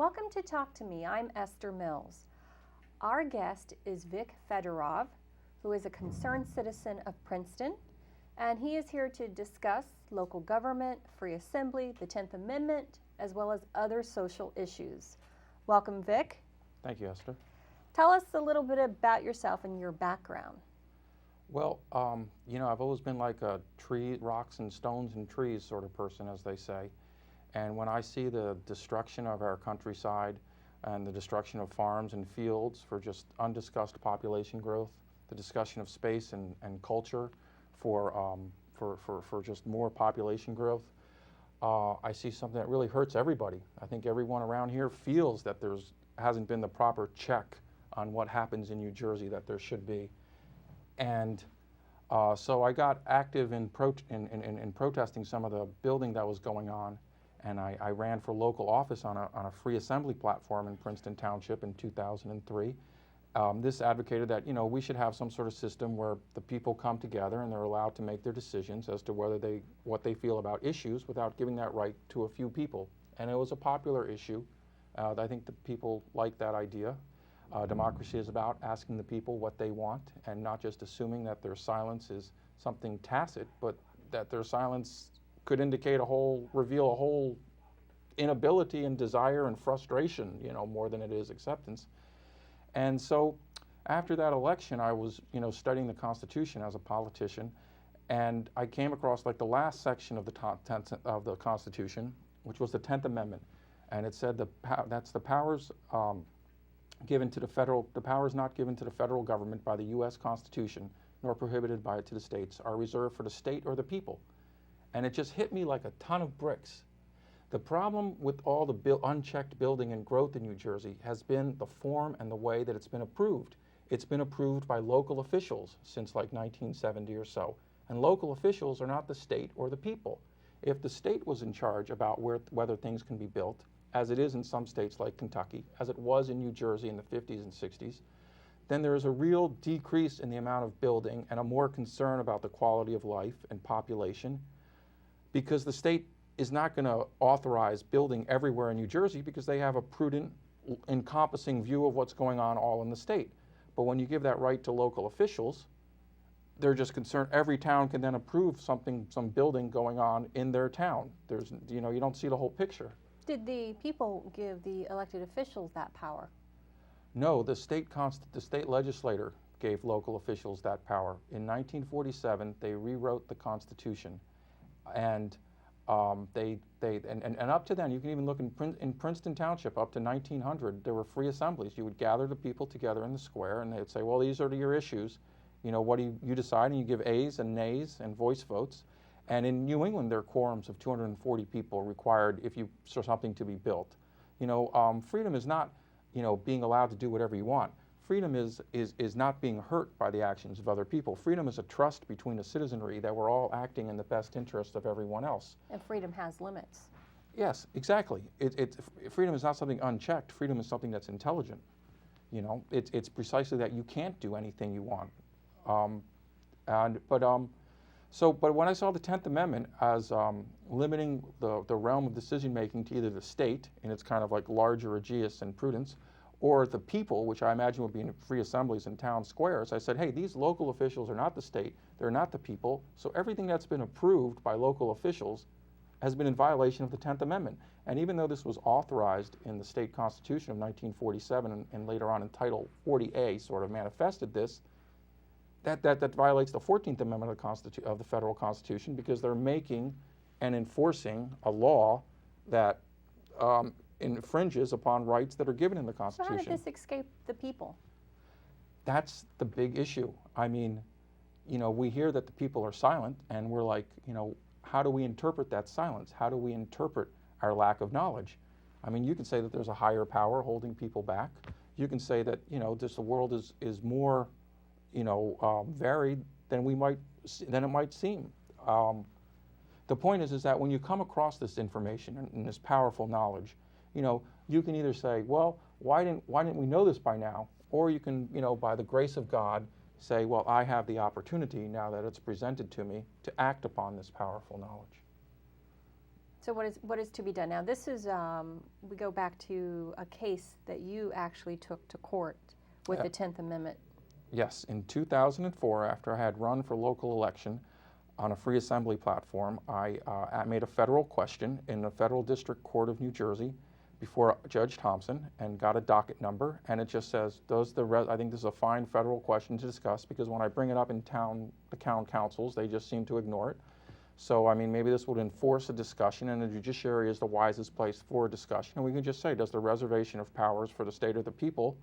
Welcome to Talk to Me. I'm Esther Mills. Our guest is Vic Fedorov, who is a concerned citizen of Princeton, and he is here to discuss local government, free assembly, the 10th Amendment, as well as other social issues. Welcome, Vic. Thank you, Esther. Tell us a little bit about yourself and your background. Well, I've always been like a tree, rocks and stones and trees sort of person, as they say. And when I see the destruction of our countryside and the destruction of farms and fields for just undiscussed population growth, the discussion of space and culture for just more population growth, I see something that really hurts everybody. I think everyone around here feels that hasn't been the proper check on what happens in New Jersey that there should be. And so I got active in protesting some of the building that was going on, and I ran for local office on a free assembly platform in Princeton Township in 2003. This advocated that we should have some sort of system where the people come together and they're allowed to make their decisions as to what they feel about issues without giving that right to a few people. And it was a popular issue. I think the people like that idea. Democracy is about asking the people what they want and not just assuming that their silence is something tacit, but that their silence could reveal a whole inability and desire and frustration, more than it is acceptance. And so after that election, I was, studying the Constitution as a politician, and I came across like the last section of the Constitution, which was the 10th Amendment. And it said that's the powers the powers not given to the federal government by the U.S. Constitution, nor prohibited by it to the states, are reserved for the state or the people. And it just hit me like a ton of bricks. The problem with all the unchecked building and growth in New Jersey has been the form and the way that it's been approved. It's been approved by local officials since like 1970 or so. And local officials are not the state or the people. If the state was in charge about whether things can be built, as it is in some states like Kentucky, as it was in New Jersey in the 50s and 60s, then there is a real decrease in the amount of building and a more concern about the quality of life and population, because the state is not going to authorize building everywhere in New Jersey because they have a prudent, encompassing view of what's going on all in the state. But when you give that right to local officials, they're just concerned every town can then approve some building going on in their town. You don't see the whole picture. Did the people give the elected officials that power? No, the state legislature gave local officials that power. In 1947, they rewrote the Constitution, and and up to then, you can even look in Princeton Township up to 1900, there were free assemblies. You would gather the people together in the square, and they'd say, well, these are your issues. What do you decide? And you give ayes and nays and voice votes. And in New England, there are quorums of 240 people required for something to be built. Freedom is not, being allowed to do whatever you want. Freedom is not being hurt by the actions of other people. Freedom is a trust between the citizenry that we're all acting in the best interest of everyone else. And freedom has limits. Yes, exactly. Freedom is not something unchecked. Freedom is something that's intelligent. It's precisely that you can't do anything you want. But when I saw the 10th Amendment as limiting the realm of decision-making to either the state, in its kind of like larger aegis and prudence, or the people, which I imagine would be in free assemblies and town squares, I said, hey, these local officials are not the state, they're not the people, so everything that's been approved by local officials has been in violation of the 10th Amendment. And even though this was authorized in the state constitution of 1947 and later on in Title 40A sort of manifested this, that violates the 14th Amendment of the federal Constitution, because they're making and enforcing a law that infringes upon rights that are given in the Constitution. So how did this escape the people? That's the big issue. I mean, we hear that the people are silent, and we're like, how do we interpret that silence? How do we interpret our lack of knowledge? I mean, you can say that there's a higher power holding people back. You can say that, just the world is more varied than it might seem. The point is that when you come across this information and this powerful knowledge, you can either say, well, why didn't we know this by now? Or you can, by the grace of God, say, well, I have the opportunity now that it's presented to me to act upon this powerful knowledge. So what is to be done? Now this is, we go back to a case that you actually took to court with the 10th Amendment. Yes, in 2004, after I had run for local election on a free assembly platform, I made a federal question in the Federal District Court of New Jersey before Judge Thompson and got a docket number, and it just says, I think this is a fine federal question to discuss, because when I bring it up in the town councils, they just seem to ignore it. So, I mean, maybe this would enforce a discussion, and the judiciary is the wisest place for a discussion. And we can just say, does the reservation of powers for the state or the people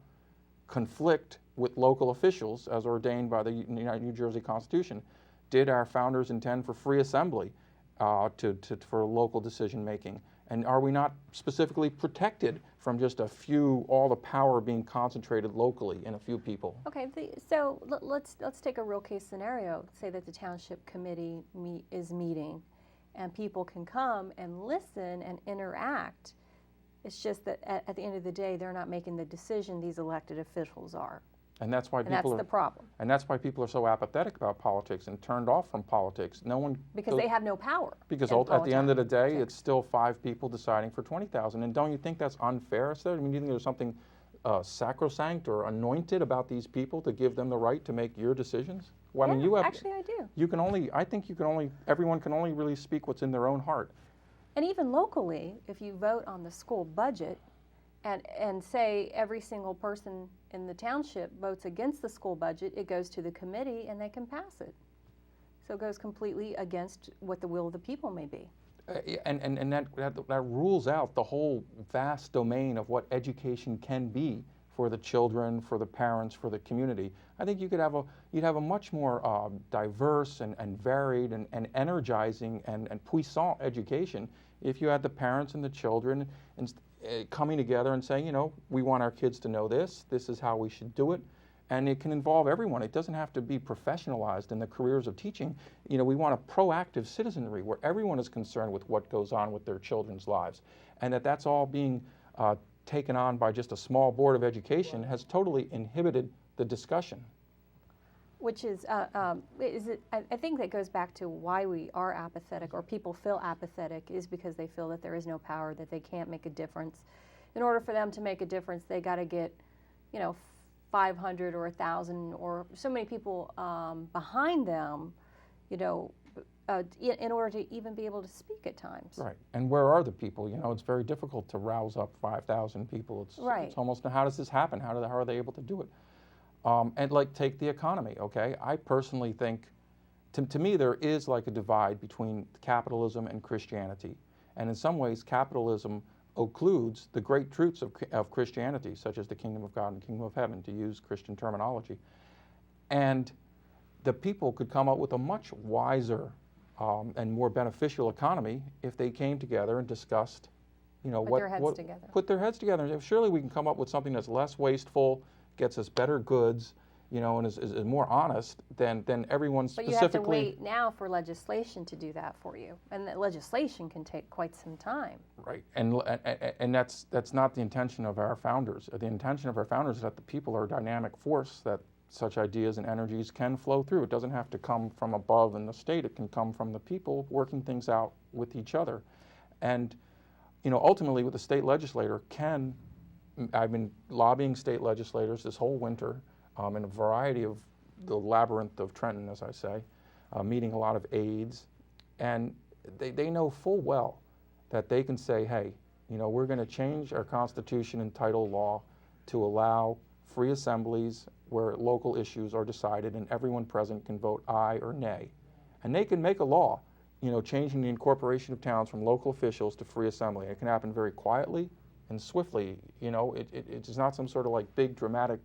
conflict with local officials as ordained by the New Jersey Constitution? Did our founders intend for free assembly for local decision making? And are we not specifically protected from just all the power being concentrated locally in a few people? Okay, so let's take a real case scenario. Say that the township committee is meeting, and people can come and listen and interact. It's just that at the end of the day, they're not making the decision. These elected officials are. And that's why that's the problem. And that's why people are so apathetic about politics and turned off from politics. Because they have no power. Because at the end of the day, it's still 5 people deciding for 20,000. And don't you think that's unfair, Esther? I mean, do you think there's something sacrosanct or anointed about these people to give them the right to make your decisions? Well, yeah, I mean, actually I do. Everyone can only really speak what's in their own heart. And even locally, if you vote on the school budget, and say every single person in the township votes against the school budget, it goes to the committee and they can pass it. So it goes completely against what the will of the people may be. And that rules out the whole vast domain of what education can be for the children, for the parents, for the community. I think you'd have a much more diverse and varied and energizing and puissant education if you had the parents and the children coming together and saying, we want our kids to know this is how we should do it. And it can involve everyone. It doesn't have to be professionalized in the careers of teaching. We want a proactive citizenry where everyone is concerned with what goes on with their children's lives. And that's all being taken on by just a small board of education has totally inhibited the discussion. Which is I think that goes back to why we are apathetic, or people feel apathetic, is because they feel that there is no power, that they can't make a difference. In order for them to make a difference, they got to get, 500 or 1,000 or so many people behind them, in order to even be able to speak at times. Right. And where are the people? It's very difficult to rouse up 5,000 people. It's almost, how does this happen? How are they able to do it? And take the economy, okay? I personally think, to me, there is like a divide between capitalism and Christianity. And in some ways, capitalism occludes the great truths of Christianity, such as the kingdom of God and kingdom of heaven, to use Christian terminology. And the people could come up with a much wiser and more beneficial economy if they came together and discussed, Put their heads together. Surely we can come up with something that's less wasteful, gets us better goods, and is more honest than everyone specifically. But you have to wait now for legislation to do that for you, and that legislation can take quite some time. Right, and that's not the intention of our founders. The intention of our founders is that the people are a dynamic force, that such ideas and energies can flow through. It doesn't have to come from above in the state. It can come from the people working things out with each other. And ultimately, what the state legislator can, I've been lobbying state legislators this whole winter in a variety of the labyrinth of Trenton, as I say, meeting a lot of aides, and they know full well that they can say, hey, we're going to change our Constitution and title law to allow free assemblies where local issues are decided and everyone present can vote aye or nay. And they can make a law, changing the incorporation of towns from local officials to free assembly. It can happen very quietly and swiftly. It's not some sort of big dramatic